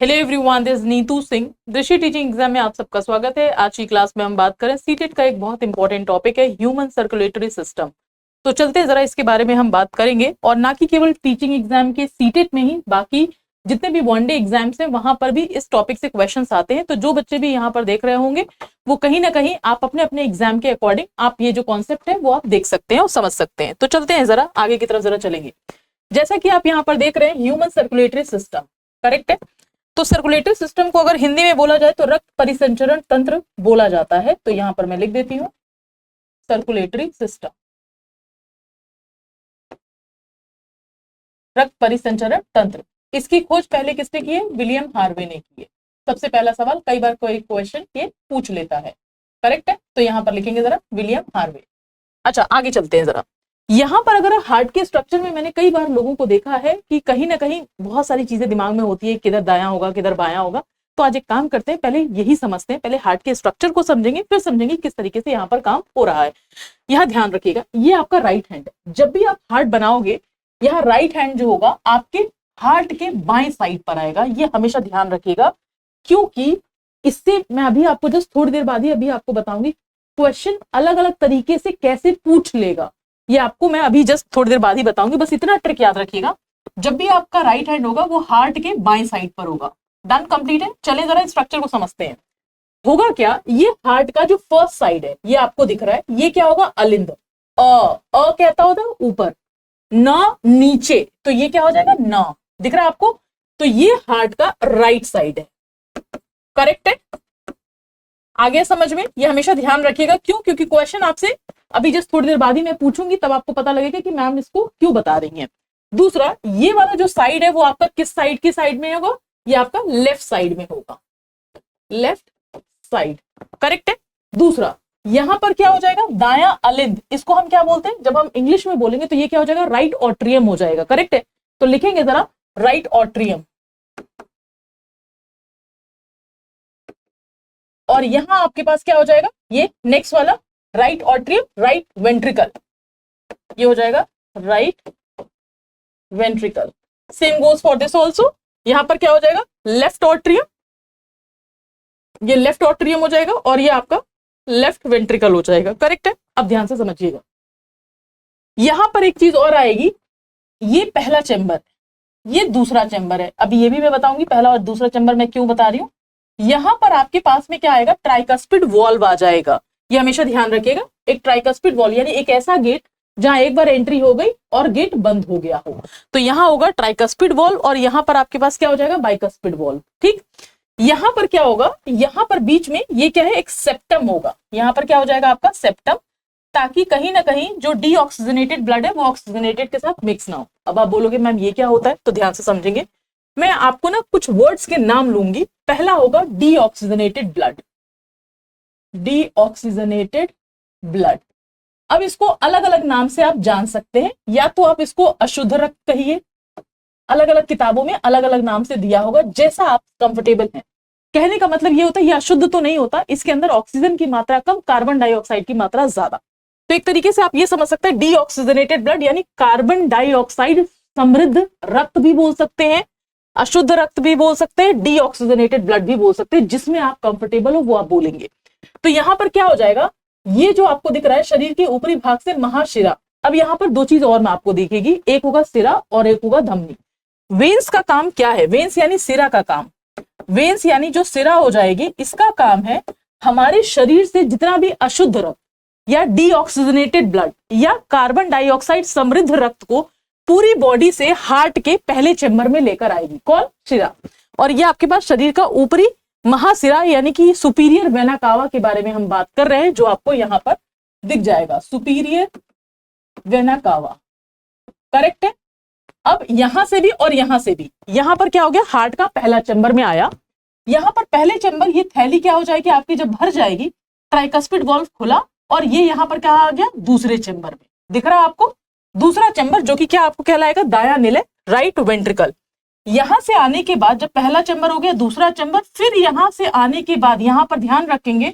Hello everyone, this Neetu Singh. दृष्टि teaching exam में आप सबका स्वागत है। आज की क्लास में हम बात करें सीटेट का एक बहुत इंपॉर्टेंट टॉपिक है ह्यूमन सर्कुलेटरी सिस्टम। तो चलते हैं जरा इसके बारे में हम बात करेंगे, और ना कि केवल टीचिंग एग्जाम के सीटेट में ही, बाकी जितने भी वनडे एग्जाम्स हैं वहां पर भी इस टॉपिक से क्वेश्चंस आते हैं। तो जो बच्चे भी यहाँ पर देख रहे होंगे वो कहीं ना कहीं आप अपने अपने एग्जाम के अकॉर्डिंग आप ये जो कॉन्सेप्ट है वो आप देख सकते हैं और समझ सकते हैं। तो चलते हैं जरा आगे की तरफ जरा चलेंगे। जैसा कि आप यहाँ पर देख रहे हैं ह्यूमन सर्कुलेटरी सिस्टम, करेक्ट है। तो सर्कुलेटरी सिस्टम को अगर हिंदी में बोला जाए तो रक्त परिसंचरण तंत्र बोला जाता है। तो यहां पर मैं लिख देती हूं सर्कुलेटरी सिस्टम, रक्त परिसंचरण तंत्र। इसकी खोज पहले किसने की है? विलियम हार्वे ने की है। सबसे पहला सवाल कई बार कोई क्वेश्चन ये पूछ लेता है, करेक्ट है। तो यहां पर लिखेंगे जरा विलियम हार्वे। अच्छा, आगे चलते हैं जरा। यहां पर अगर हार्ट के स्ट्रक्चर में मैंने कई बार लोगों को देखा है कि कहीं ना कहीं बहुत सारी चीजें दिमाग में होती है, किधर दायां होगा किधर बायां होगा। तो आज एक काम करते हैं, पहले यही समझते हैं, पहले हार्ट के स्ट्रक्चर को समझेंगे, फिर समझेंगे किस तरीके से यहाँ पर काम हो रहा है। यह ध्यान रखिएगा, ये आपका राइट हैंड है। जब भी आप हार्ट बनाओगे, यह राइट हैंड जो होगा आपके हार्ट के बाएं साइड पर आएगा। ये हमेशा ध्यान रखिएगा, क्योंकि इससे मैं अभी आपको जस्ट थोड़ी देर बाद ही अभी आपको बताऊंगी क्वेश्चन अलग अलग तरीके से कैसे पूछ लेगा। ये आपको मैं अभी जस्ट थोड़ी देर बाद ही बताऊंगी। बस इतना ट्रिक याद रखिएगा, जब भी आपका राइट हैंड होगा वो हार्ट के बाएं साइड पर होगा। डन, कंप्लीट है। चले जरा स्ट्रक्चर को समझते हैं। होगा क्या, ये हार्ट का जो फर्स्ट साइड है ये आपको दिख रहा है, ये क्या होगा? अलिंद। अ कहता होता ऊपर, न नीचे, तो ये क्या हो जाएगा? न। दिख रहा है आपको? तो ये हार्ट का राइट साइड है, करेक्ट है। आगे समझ में, ये हमेशा ध्यान रखिएगा। क्यों? क्योंकि क्वेश्चन आपसे अभी जस्ट थोड़ी देर बाद ही मैं पूछूंगी, तब आपको पता लगेगा कि मैम इसको क्यों बता रही हैं। दूसरा, ये वाला जो साइड है वो आपका किस साइड की साइड में होगा? ये आपका लेफ्ट साइड में होगा, लेफ्ट साइड, करेक्ट है। दूसरा, यहां पर क्या हो जाएगा? दायां अलिंद। इसको हम क्या बोलते हैं? जब हम इंग्लिश में बोलेंगे तो ये क्या हो जाएगा? राइट ऑट्रियम हो जाएगा, करेक्ट है। तो लिखेंगे जरा राइट ऑट्रियम। और यहां आपके पास क्या हो जाएगा? ये नेक्स्ट वाला राइट ऑट्रियम, राइट वेंट्रिकल, ये हो जाएगा right ventricle. Same goes for this also. यहां पर क्या हो जाएगा? लेफ्ट ऑट्रियम, ये लेफ्ट ऑट्रियम हो जाएगा, और ये आपका लेफ्ट वेंट्रिकल हो जाएगा, करेक्ट है। अब ध्यान से समझिएगा, यहां पर एक चीज और आएगी। ये पहला चैम्बर है, ये दूसरा चैम्बर है। अभी ये भी मैं बताऊंगी पहला और दूसरा चैम्बर मैं क्यों बता रही हूं। यहां पर आपके पास में क्या आएगा? ट्राइकस्पिड वॉल्व आ जाएगा। ये हमेशा ध्यान रखिएगा, एक ट्राइकस्पिड वॉल्व यानी एक ऐसा गेट जहां एक बार एंट्री हो गई और गेट बंद हो गया हो। तो यहां होगा ट्राइकस्पिड वॉल्व, और यहां पर आपके पास क्या हो जाएगा? बाइकस्पिड वॉल्व, ठीक। यहां पर क्या होगा? यहां पर बीच में ये क्या है? एक सेप्टम होगा। यहां पर क्या हो जाएगा? आपका सेप्टम, ताकि कहीं ना कहीं जो डीऑक्सीजनेटेड ब्लड है वो ऑक्सीजनेटेड के साथ मिक्स ना हो। अब आप बोलोगे मैम ये क्या होता है? तो ध्यान से समझेंगे। मैं आपको ना कुछ वर्ड्स के नाम लूंगी। पहला होगा डीऑक्सीजनेटेड ब्लड, डीऑक्सीजनेटेड ब्लड। अब इसको अलग अलग नाम से आप जान सकते हैं, या तो आप इसको अशुद्ध रक्त कहिए, अलग अलग किताबों में अलग अलग नाम से दिया होगा, जैसा आप कंफर्टेबल हैं। कहने का मतलब ये होता है ये अशुद्ध तो नहीं होता, इसके अंदर ऑक्सीजन की मात्रा कम, कार्बन डाइऑक्साइड की मात्रा ज्यादा। तो एक तरीके से आप ये समझ सकते हैं डीऑक्सीजनेटेड ब्लड यानी कार्बन डाइऑक्साइड समृद्ध रक्त भी बोल सकते हैं, अशुद्ध रक्त भी बोल सकते हैं, डीऑक्सीजनेटेड ब्लड भी बोल सकते हैं। जिसमें आप कंफर्टेबल हो वो आप बोलेंगे। तो यहां पर क्या हो जाएगा? ये जो आपको दिख रहा है शरीर के ऊपरी भाग से महाशिरा। अब यहां पर दो चीज और मैं आपको दिखेगी, एक होगा सिरा और एक होगा धमनी। वेन्स का काम क्या है? वेन्स यानी सिरा का काम, वेन्स यानी जो सिरा हो जाएगी, इसका काम है हमारे शरीर से जितना भी अशुद्ध रक्त या डीऑक्सीजनेटेड ब्लड या कार्बन डाइऑक्साइड समृद्ध रक्त को पूरी बॉडी से हार्ट के पहले चैम्बर में लेकर आएगी। कौन? शिरा। और ये आपके पास शरीर का ऊपरी महाशिरा यानी कि सुपीरियर वेना कावा के बारे में हम बात कर रहे हैं, जो आपको यहां पर दिख जाएगा, सुपीरियर वेना कावा, करेक्ट है। अब यहां से भी और यहां से भी, यहां पर क्या हो गया? हार्ट का पहला चैम्बर में आया। यहां पर पहले चैम्बर, ये थैली क्या हो जाएगी आपकी? जब भर जाएगी, ट्राइकस्पिड वॉल्व खुला, और ये यहां पर क्या आ गया? दूसरे चैम्बर में। दिख रहा है आपको? दूसरा चैम्बर जो कि क्या आपको कहलाएगा? दायां निलय, राइट वेंट्रिकल। यहां से आने के बाद जब पहला चैम्बर हो गया, दूसरा चैम्बर, फिर यहां से आने के बाद यहां पर ध्यान रखेंगे,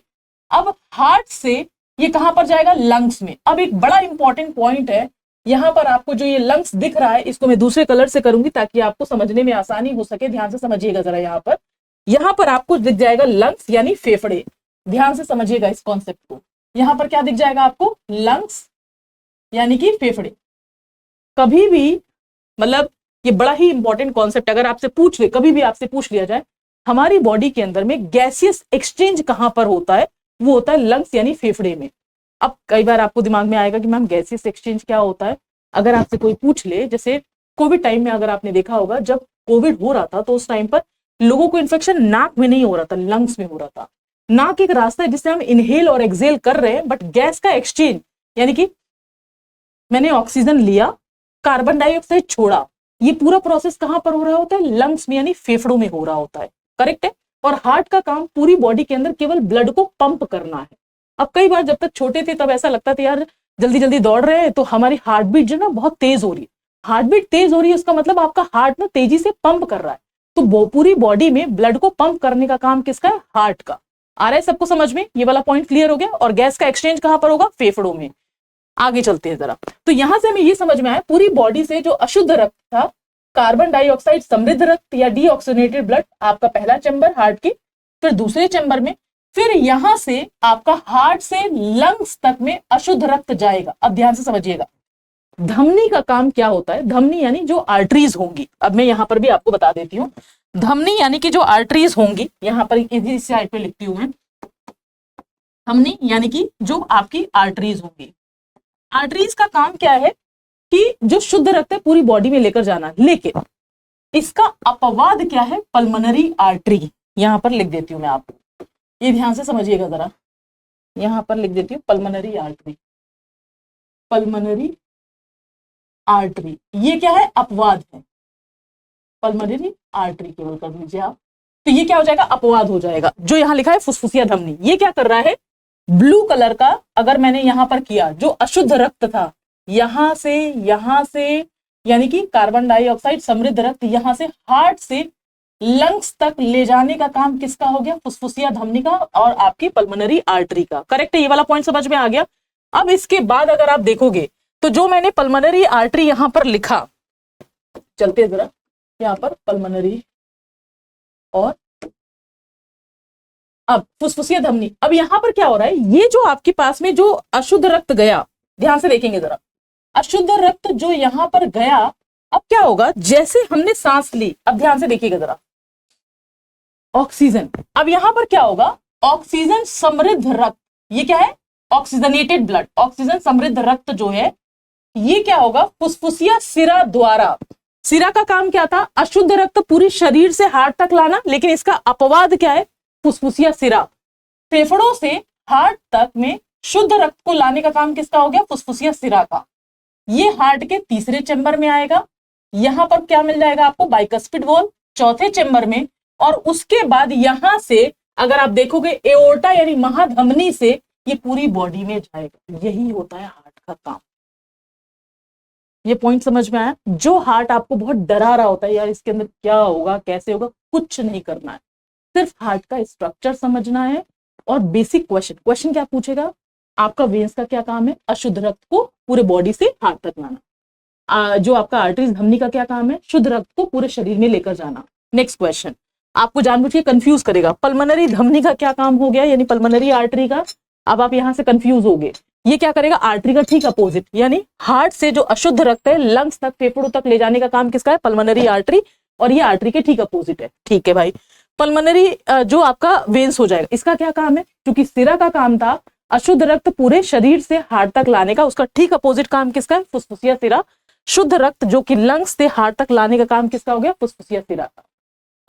अब हार्ट से ये कहां पर जाएगा? लंग्स में। अब एक बड़ा इंपॉर्टेंट पॉइंट है, यहाँ पर आपको जो ये लंग्स दिख रहा है इसको मैं दूसरे कलर से करूंगी ताकि आपको समझने में आसानी हो सके। ध्यान से समझिएगा जरा। यहाँ पर आपको दिख जाएगा लंग्स यानी फेफड़े। ध्यान से समझिएगा इस कॉन्सेप्ट को। यहाँ पर क्या दिख जाएगा आपको? लंग्स यानी कि फेफड़े। कभी भी मतलब ये बड़ा ही इंपॉर्टेंट कॉन्सेप्ट, अगर आपसे पूछ ले, कभी भी आपसे पूछ लिया जाए हमारी बॉडी के अंदर में गैसियस एक्सचेंज कहां पर होता है, वो होता है लंग्स यानी फेफड़े में। अब कई बार आपको दिमाग में आएगा कि मैम गैसियस एक्सचेंज क्या होता है। अगर आपसे कोई पूछ ले, जैसे कोविड टाइम में अगर आपने देखा होगा, जब कोविड हो रहा था तो उस टाइम पर लोगों को इन्फेक्शन नाक में नहीं हो रहा था, लंग्स में हो रहा था। नाक एक रास्ता है जिससे हम इनहेल और एक्सेल कर रहे हैं, बट गैस का एक्सचेंज यानी कि मैंने ऑक्सीजन लिया, कार्बन डाइऑक्साइड छोड़ा, ये पूरा प्रोसेस कहां पर हो रहा होता है? लंग्स में यानी फेफड़ों में हो रहा होता है। करेक्ट है। और हार्ट का काम पूरी बॉडी के अंदर केवल ब्लड को पंप करना है। अब कई बार जब तक छोटे थे तब ऐसा लगता था यार जल्दी जल्दी दौड़ रहे हैं तो हमारी हार्ट बीट जो ना बहुत तेज हो रही है। हार्ट बीट तेज हो रही है उसका मतलब आपका हार्ट ना तेजी से पंप कर रहा है। तो पूरी बॉडी में ब्लड को पंप करने का काम किसका है? हार्ट का। आ रहा है सबको समझ में? ये वाला पॉइंट क्लियर हो गया। और गैस का एक्सचेंज कहां पर होगा? फेफड़ों में। आगे चलते हैं जरा। तो यहां से हमें ये समझ में आया पूरी बॉडी से जो अशुद्ध रक्त था, कार्बन डाइऑक्साइड समृद्ध रक्त या डीऑक्सीजनेटेड ब्लड, आपका पहला चैम्बर हार्ट की, फिर दूसरे चैम्बर में, फिर यहां से आपका हार्ट से लंग्स तक में अशुद्ध रक्त जाएगा। अब ध्यान से समझिएगा धमनी का काम क्या होता है। धमनी यानी जो आर्टरीज होंगी, अब मैं यहां पर भी आपको बता देती हूं। धमनी यानी कि जो आर्टरीज होंगी, यहां पर इस साइड पे लिखती हूं मैं, धमनी यानी कि जो आपकी आर्टरीज होंगी। आर्टरीज का काम क्या है कि जो शुद्ध रक्त है पूरी बॉडी में लेकर जाना है, लेकिन इसका अपवाद क्या है? Pulmonary artery. यहां पर लिख देती हूं मैं आपको, ये ध्यान से समझिएगा जरा। यहां पर लिख देती हूँ पल्मोनरी आर्टरी। पल्मोनरी आर्टरी ये क्या है? अपवाद है। पल्मोनरी आर्टरी केवल कर दीजिए आप, तो ये क्या हो जाएगा? अपवाद हो जाएगा। जो यहां लिखा है फुसफुसिया धमनी, ये क्या कर रहा है? ब्लू कलर का अगर मैंने यहां पर किया, जो अशुद्ध रक्त था यहां से यानी कि कार्बन डाइऑक्साइड समृद्ध रक्त यहां से हार्ट से लंग्स तक ले जाने का काम किसका हो गया? फुसफुसिया धमनी का और आपकी पल्मोनरी आर्टरी का। करेक्ट है। ये वाला पॉइंट समझ में आ गया। अब इसके बाद अगर आप देखोगे तो जो मैंने पल्मोनरी आर्टरी यहां पर लिखा, चलते जरा यहां पर पल्मोनरी और अब फुसफुसिया धमनी। अब यहां पर क्या हो रहा है? ये जो आपके पास में जो अशुद्ध रक्त गया, ध्यान से देखेंगे जरा, अशुद्ध रक्त जो यहां पर गया, अब क्या होगा? जैसे हमने सांस ली, अब ध्यान से देखिएगा जरा, ऑक्सीजन, अब यहां पर क्या होगा? ऑक्सीजन समृद्ध रक्त, ये क्या है? ऑक्सीजनेटेड ब्लड, ऑक्सीजन समृद्ध रक्त जो है ये क्या होगा? फुसफुसिया सिरा द्वारा। सिरा का काम क्या था? अशुद्ध रक्त पूरी शरीर से हार्ट तक लाना, लेकिन इसका अपवाद क्या है? फुसफुसिया सिरा। फेफड़ों से हार्ट तक में शुद्ध रक्त को लाने का काम किसका हो गया? फुसफुसिया सिरा का। ये हार्ट के तीसरे चैम्बर में आएगा। यहां पर क्या मिल जाएगा आपको? बाइकस्पिड वॉल चौथे चैम्बर में। और उसके बाद यहां से अगर आप देखोगे एओर्टा यानी महाधमनी से ये पूरी बॉडी में जाएगा। यही होता है हार्ट का काम। ये पॉइंट समझ में आया? जो हार्ट आपको बहुत डरा रहा होता है यार इसके अंदर क्या होगा, कैसे होगा, कुछ नहीं करना है, सिर्फ हार्ट का स्ट्रक्चर समझना है। और बेसिक क्वेश्चन क्या पूछेगा? आपका वेन्स का क्या काम है? अशुद्ध रक्त को पूरे बॉडी से हार्ट तक लाना। जो आपका आर्टरीज धमनी का क्या काम है? शुद्ध रक्त को पूरे शरीर में लेकर जाना। नेक्स्ट क्वेश्चन आपको जानबूझ के कंफ्यूज करेगा। पल्मोनरी धमनी का क्या काम हो गया, यानी पल्मोनरी आर्टरी का। अब आप यहां से कंफ्यूज हो गए। ये क्या करेगा? आर्टरी का ठीक अपोजिट, यानी हार्ट से जो अशुद्ध रक्त है लंग्स तक, फेफड़ों तक ले जाने का काम किसका है? Pulmonary artery. और ये आर्टरी के ठीक अपोजिट है। ठीक है भाई। पल्मोनरी जो आपका वेन्स हो जाएगा, इसका क्या काम है? क्योंकि सिरा का काम था अशुद्ध रक्त पूरे शरीर से हार्ट तक लाने का, उसका ठीक अपोजिट काम किसका है? फुसफुसिया सिरा। शुद्ध रक्त जो कि लंग्स से हार्ट तक लाने का काम किसका हो गया? फुसफुसिया सिरा का।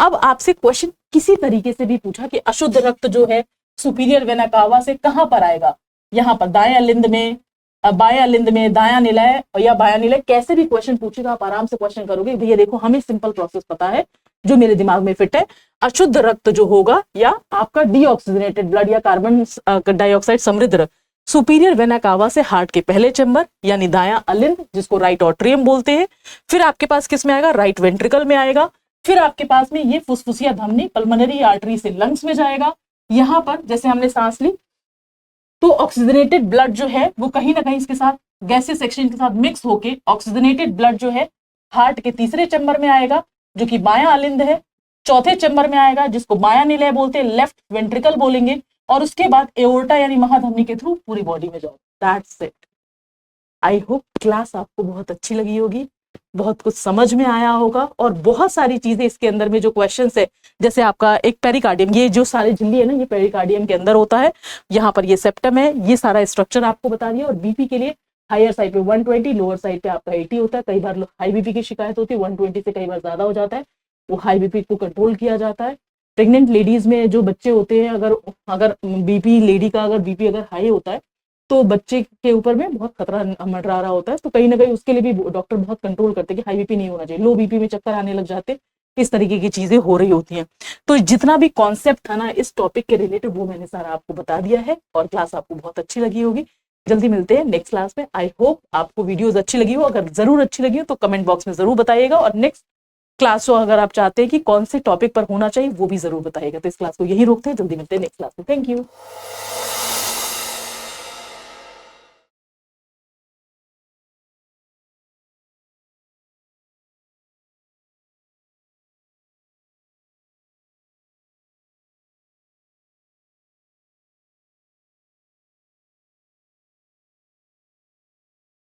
अब आपसे क्वेश्चन किसी तरीके से भी पूछा कि अशुद्ध रक्त जो है सुपीरियर वेना कावा से कहां पर आएगा? यहां पर दाएं लिंद में, बायां लिंद में, दायां निलय या बायां निलय, कैसे भी क्वेश्चन पूछेगा आप आराम से क्वेश्चन करोगे। भैया देखो हमें सिंपल प्रोसेस पता है जो मेरे दिमाग में फिट है। अशुद्ध रक्त जो होगा या आपका डीऑक्सीजनेटेड ब्लड या कार्बन डाइऑक्साइड समृद्ध रक्त सुपीरियर वेना कावा से हार्ट के पहले चैम्बर यानी दायां अलिंद, जिसको राइट ऑट्रियम बोलते हैं। फिर आपके पास किस में आएगा? राइट वेंट्रिकल में आएगा। फिर आपके पास में ये फुसफुसिया धमनी पल्मोनरी आर्टरी से लंग्स में जाएगा। यहां पर जैसे हमने सांस ली तो ऑक्सीजनेटेड ब्लड जो है वो कहीं ना कहीं इसके साथ गैसीय सेक्शन के साथ मिक्स होके ऑक्सीजनेटेड ब्लड जो है हार्ट के तीसरे चैम्बर में आएगा, जो कि बायां अलिंद है, चौथे चैम्बर में आएगा जिसको बायां निलय बोलते हैं, लेफ्ट वेंट्रिकल बोलेंगे, और उसके बाद एओर्टा यानी महाधमनी के थ्रू पूरी बॉडी में जाओ। That's it. I hope class आपको बहुत अच्छी लगी होगी, बहुत कुछ समझ में आया होगा, और बहुत सारी चीजें इसके अंदर में जो क्वेश्चंस है, जैसे आपका एक पेरिकार्डियम, ये जो सारे झिल्ली है ना, ये पेरिकार्डियम के अंदर होता है, यहाँ पर ये सेप्टम है, ये सारा स्ट्रक्चर आपको बता दिया। और बीपी के लिए हायर साइड पे 120, लोअर साइड पे आपका 80 होता है। कई बार हाई बीपी की शिकायत होती है, 120 से कई बार ज्यादा हो जाता है, वो हाई बीपी को कंट्रोल किया जाता है। प्रेग्नेंट लेडीज में जो बच्चे होते हैं, अगर बीपी लेडी का अगर बीपी अगर हाई होता है तो बच्चे के ऊपर में बहुत खतरा मंडरा रहा होता है, तो कहीं ना कहीं उसके लिए भी डॉक्टर बहुत कंट्रोल करते हैं कि हाई बीपी नहीं होना चाहिए, लो बीपी में चक्कर आने लग जाते, इस तरीके की चीजें हो रही होती हैं। तो जितना भी कॉन्सेप्ट था ना इस टॉपिक के रिलेटेड, वो मैंने सारा आपको बता दिया है, और क्लास आपको बहुत अच्छी लगी होगी। जल्दी मिलते हैं नेक्स्ट क्लास में। आई होप आपको वीडियोज अच्छी लगी हो, अगर जरूर अच्छी लगी हो तो कमेंट बॉक्स में जरूर बताइएगा, और नेक्स्ट क्लास जो अगर आप चाहते हैं कि कौन से टॉपिक पर होना चाहिए वो भी जरूर बताइएगा। तो इस क्लास को यही रोकते हैं, जल्दी मिलते हैं नेक्स्ट क्लास में। Thank you.